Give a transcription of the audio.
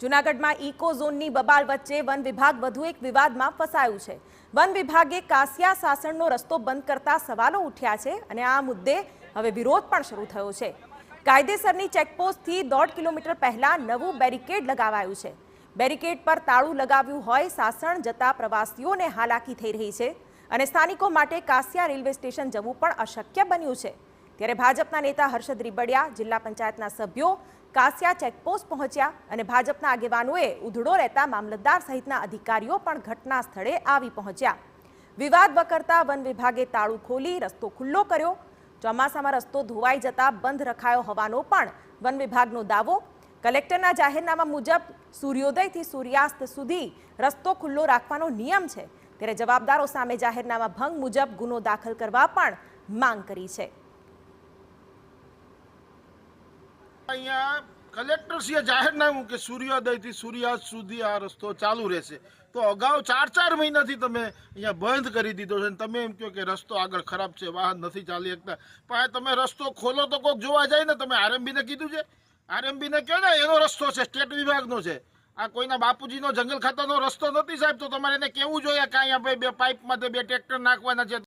જૂનાગઢમાં ઇકો ઝોનની બબાલ વચ્ચે વન વિભાગ વધુ એક વિવાદમાં ફસાયું છે। વન વિભાગે કાસિયા સાસણનો રસ્તો બંધ કરતા સવાલો ઉઠ્યા છે અને આ મુદ્દે હવે વિરોધ પણ શરૂ થયો છે। કાયદેસરની ચેકપોસ્ટથી 1.5 કિલોમીટર પહેલા નવું બેરિકેડ લગાવાયું છે। બેરિકેડ પર તાળું લગાવ્યું હોય સાસણ જતા પ્રવાસીઓને હાલાકી થઈ રહી છે અને સ્થાનિકો માટે કાસિયા રેલવે સ્ટેશન જવું પણ અશક્ય બન્યું છે। ત્યારે ભાજપના નેતા હર્ષદ રીબડિયા, જિલ્લા પંચાયતના સભ્યો કાસિયા ચેકપોસ્ટ પહોંચ્યા અને ભાજપના આગેવાનોએ ઉધડો રહેતા મામલતદાર સહિતના અધિકારીઓ પણ ઘટના સ્થળે આવી પહોંચ્યા। વિવાદ વકરતા વન વિભાગે તાળું ખોલી રસ્તો ખુલ્લો કર્યો। ચોમાસામાં રસ્તો ધોવાઈ જતા બંધ રખાયો હોવાનો પણ વન વિભાગનો દાવો। કલેક્ટરના જાહેરનામા મુજબ સૂર્યોદયથી સૂર્યાસ્ત સુધી રસ્તો ખુલ્લો રાખવાનો નિયમ છે, ત્યારે જવાબદારો સામે જાહેરનામા ભંગ મુજબ ગુનો દાખલ કરવા પણ માંગ કરી છે। અહીંયા કલેક્ટરશ્રીએ જાહેરનામું કે સૂર્યોદયથી સૂર્યાસ્ત સુધી આ રસ્તો ચાલુ રહેશે, તો અગાઉ 4 મહિનાથી તમે અહીંયા બંધ કરી દીધો છે। તમે એમ કહો કે રસ્તો આગળ ખરાબ છે, વાહન નથી ચાલી શકતા, પણ તમે રસ્તો ખોલો તો કોઈક જોવા જાય ને। તમે આરએમબીને કીધું છે? આરએમબીને કહો ને એનો રસ્તો છે, સ્ટેટ વિભાગનો છે, આ કોઈના બાપુજીનો જંગલ ખાતાનો રસ્તો નથી સાહેબ। તો તમારે એને કહેવું જોઈએ કે અહીંયા ભાઈ 2 પાઇપમાં 2 ટ્રેક્ટર નાખવાના છે।